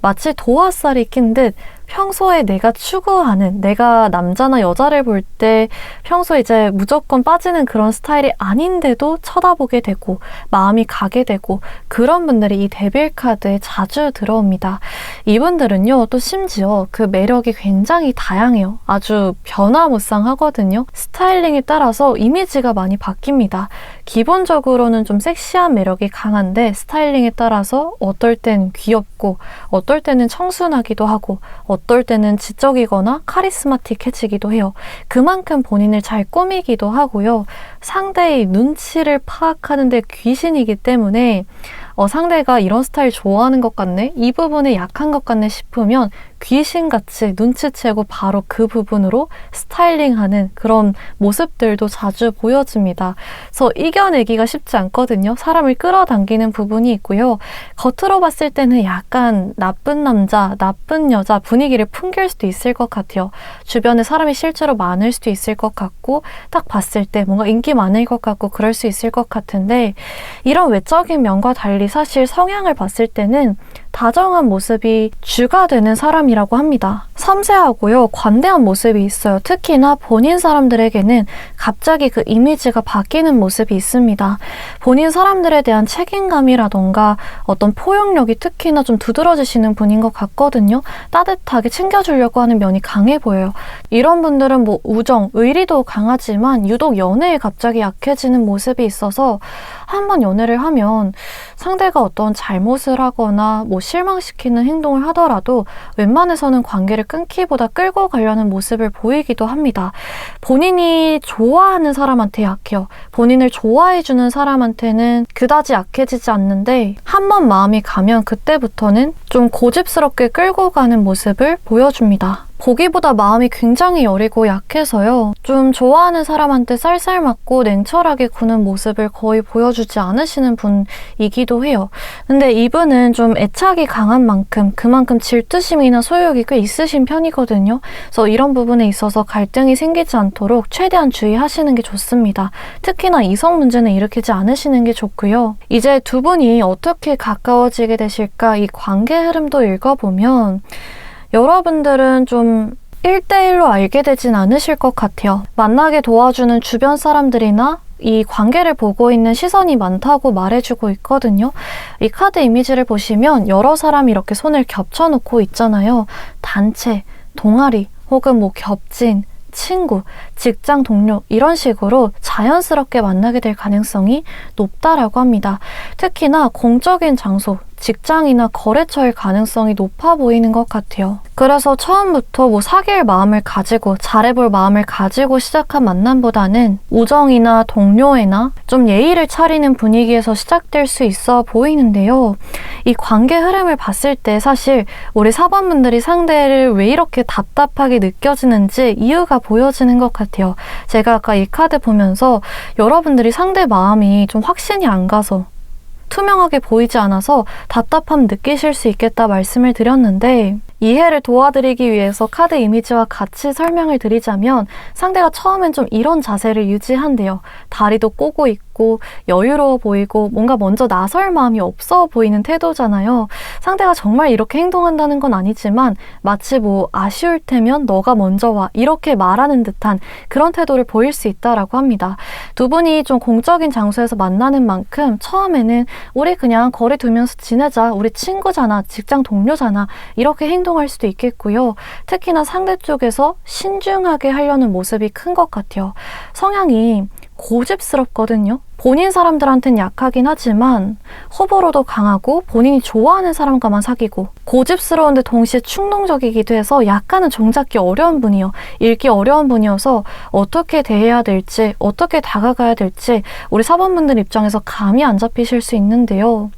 [SPEAKER 1] 마치 도화살이 낀 듯 평소에 내가 추구하는, 내가 남자나 여자를 볼 때 평소에 이제 무조건 빠지는 그런 스타일이 아닌데도 쳐다보게 되고 마음이 가게 되고 그런 분들이 이 데빌 카드에 자주 들어옵니다. 이분들은요, 또 심지어 그 매력이 굉장히 다양해요. 아주 변화무쌍하거든요. 스타일링에 따라서 이미지가 많이 바뀝니다. 기본적으로는 좀 섹시한 매력이 강한데 스타일링에 따라서 어떨 땐 귀엽고 어떨 때는 청순하기도 하고 어떨 때는 지적이거나 카리스마틱해지기도 해요. 그만큼 본인을 잘 꾸미기도 하고요. 상대의 눈치를 파악하는 데 귀신이기 때문에 상대가 이런 스타일 좋아하는 것 같네? 이 부분에 약한 것 같네 싶으면 귀신같이 눈치채고 바로 그 부분으로 스타일링하는 그런 모습들도 자주 보여집니다. 그래서 이겨내기가 쉽지 않거든요. 사람을 끌어당기는 부분이 있고요. 겉으로 봤을 때는 약간 나쁜 남자, 나쁜 여자 분위기를 풍길 수도 있을 것 같아요. 주변에 사람이 실제로 많을 수도 있을 것 같고 딱 봤을 때 뭔가 인기 많을 것 같고 그럴 수 있을 것 같은데 이런 외적인 면과 달리 사실 성향을 봤을 때는 다정한 모습이 주가 되는 사람이라고 합니다. 섬세하고요, 관대한 모습이 있어요. 특히나 본인 사람들에게는 갑자기 그 이미지가 바뀌는 모습이 있습니다. 본인 사람들에 대한 책임감이라던가 어떤 포용력이 특히나 좀 두드러지시는 분인 것 같거든요. 따뜻하게 챙겨주려고 하는 면이 강해 보여요. 이런 분들은 뭐 우정, 의리도 강하지만 유독 연애에 갑자기 약해지는 모습이 있어서 한번 연애를 하면 상대가 어떤 잘못을 하거나 뭐 실망시키는 행동을 하더라도 웬만해서는 관계를 끊기보다 끌고 가려는 모습을 보이기도 합니다. 본인이 좋아하는 사람한테 약해요. 본인을 좋아해주는 사람한테는 그다지 약해지지 않는데 한번 마음이 가면 그때부터는 좀 고집스럽게 끌고 가는 모습을 보여줍니다. 보기보다 마음이 굉장히 여리고 약해서요. 좀 좋아하는 사람한테 쌀쌀 맞고 냉철하게 구는 모습을 거의 보여주지 않으시는 분이기도 해요. 근데 이분은 좀 애착이 강한 만큼 그만큼 질투심이나 소유욕이 꽤 있으신 편이거든요. 그래서 이런 부분에 있어서 갈등이 생기지 않도록 최대한 주의하시는 게 좋습니다. 특히나 이성 문제는 일으키지 않으시는 게 좋고요. 이제 두 분이 어떻게 가까워지게 되실까 이 관계 흐름도 읽어보면 여러분들은 좀 1대1로 알게 되진 않으실 것 같아요. 만나게 도와주는 주변 사람들이나 이 관계를 보고 있는 시선이 많다고 말해주고 있거든요. 이 카드 이미지를 보시면 여러 사람이 이렇게 손을 겹쳐놓고 있잖아요. 단체, 동아리, 혹은 뭐 겹친, 친구, 직장 동료 이런 식으로 자연스럽게 만나게 될 가능성이 높다라고 합니다. 특히나 공적인 장소, 직장이나 거래처일 가능성이 높아 보이는 것 같아요. 그래서 처음부터 뭐 사귈 마음을 가지고 잘해볼 마음을 가지고 시작한 만남보다는 우정이나 동료애나 좀 예의를 차리는 분위기에서 시작될 수 있어 보이는데요. 이 관계 흐름을 봤을 때 사실 우리 4번분들이 상대를 왜 이렇게 답답하게 느껴지는지 이유가 보여지는 것 같아요. 제가 아까 이 카드 보면서 여러분들이 상대 마음이 좀 확신이 안 가서 투명하게 보이지 않아서 답답함 느끼실 수 있겠다 말씀을 드렸는데, 이해를 도와드리기 위해서 카드 이미지와 같이 설명을 드리자면 상대가 처음엔 좀 이런 자세를 유지한대요. 다리도 꼬고 있고 여유로워 보이고 뭔가 먼저 나설 마음이 없어 보이는 태도잖아요. 상대가 정말 이렇게 행동한다는 건 아니지만 마치 뭐 아쉬울 테면 너가 먼저 와 이렇게 말하는 듯한 그런 태도를 보일 수 있다라고 합니다. 두 분이 좀 공적인 장소에서 만나는 만큼 처음에는 우리 그냥 거리 두면서 지내자, 우리 친구잖아, 직장 동료잖아 이렇게 행동할 수도 있겠고요. 특히나 상대 쪽에서 신중하게 하려는 모습이 큰 것 같아요. 성향이 고집스럽거든요. 본인 사람들한테는 약하긴 하지만 호불호도 강하고 본인이 좋아하는 사람과만 사귀고, 고집스러운데 동시에 충동적이기도 해서 약간은 종잡기 어려운 분이요. 읽기 어려운 분이어서 어떻게 대해야 될지, 어떻게 다가가야 될지 우리 4번분들 입장에서 감이 안 잡히실 수 있는데요.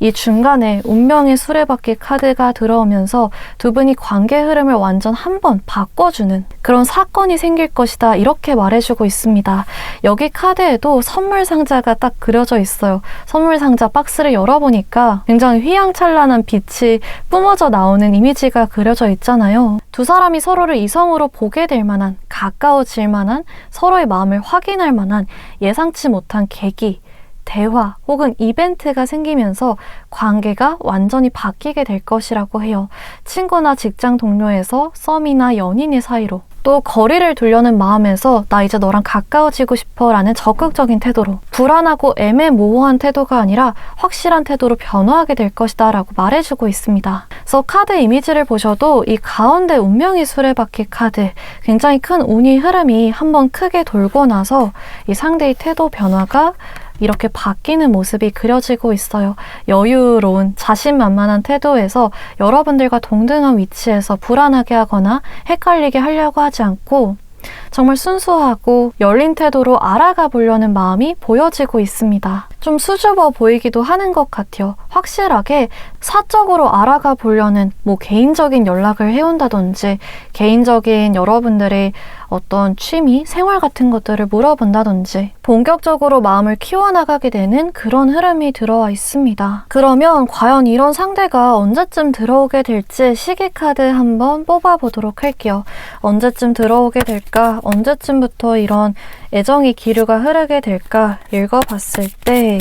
[SPEAKER 1] 이 중간에 운명의 수레바퀴 카드가 들어오면서 두 분이 관계 흐름을 완전 한번 바꿔주는 그런 사건이 생길 것이다 이렇게 말해주고 있습니다. 여기 카드에도 선물 상자가 딱 그려져 있어요. 선물 상자 박스를 열어보니까 굉장히 휘황찬란한 빛이 뿜어져 나오는 이미지가 그려져 있잖아요. 두 사람이 서로를 이성으로 보게 될 만한, 가까워질 만한, 서로의 마음을 확인할 만한 예상치 못한 계기, 대화 혹은 이벤트가 생기면서 관계가 완전히 바뀌게 될 것이라고 해요. 친구나 직장 동료에서 썸이나 연인의 사이로, 또 거리를 두려는 마음에서 나 이제 너랑 가까워지고 싶어 라는 적극적인 태도로, 불안하고 애매모호한 태도가 아니라 확실한 태도로 변화하게 될 것이다 라고 말해주고 있습니다. 그래서 카드 이미지를 보셔도 이 가운데 운명의 수레바퀴 카드, 굉장히 큰 운이 흐름이 한번 크게 돌고 나서 이 상대의 태도 변화가 이렇게 바뀌는 모습이 그려지고 있어요. 여유로운 자신만만한 태도에서 여러분들과 동등한 위치에서 불안하게 하거나 헷갈리게 하려고 하지 않고 정말 순수하고 열린 태도로 알아가 보려는 마음이 보여지고 있습니다. 좀 수줍어 보이기도 하는 것 같아요. 확실하게 사적으로 알아가 보려는, 뭐 개인적인 연락을 해온다든지 개인적인 여러분들의 어떤 취미, 생활 같은 것들을 물어본다든지 본격적으로 마음을 키워나가게 되는 그런 흐름이 들어와 있습니다. 그러면 과연 이런 상대가 언제쯤 들어오게 될지 시기 카드 한번 뽑아보도록 할게요. 언제쯤 들어오게 될까? 언제쯤부터 이런 애정의 기류가 흐르게 될까? 읽어봤을 때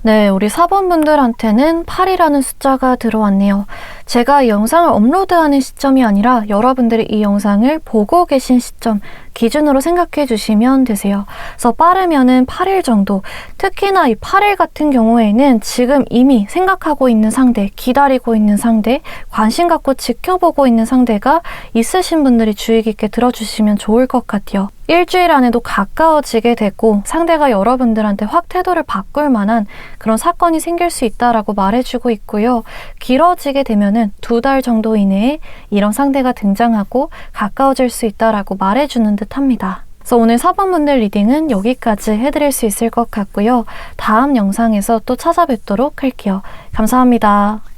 [SPEAKER 1] 네, 우리 4번분들한테는 8이라는 숫자가 들어왔네요. 제가 이 영상을 업로드하는 시점이 아니라 여러분들이 이 영상을 보고 계신 시점 기준으로 생각해 주시면 되세요. 그래서 빠르면은 8일 정도, 특히나 이 8일 같은 경우에는 지금 이미 생각하고 있는 상대, 기다리고 있는 상대, 관심 갖고 지켜보고 있는 상대가 있으신 분들이 주의 깊게 들어주시면 좋을 것 같아요. 일주일 안에도 가까워지게 되고 상대가 여러분들한테 확 태도를 바꿀 만한 그런 사건이 생길 수 있다라고 말해주고 있고요. 길어지게 되면은 2달 정도 이내에 이런 상대가 등장하고 가까워질 수 있다라고 말해주는 듯 합니다. 그래서 오늘 4번분들 리딩은 여기까지 해드릴 수 있을 것 같고요. 다음 영상에서 또 찾아뵙도록 할게요. 감사합니다.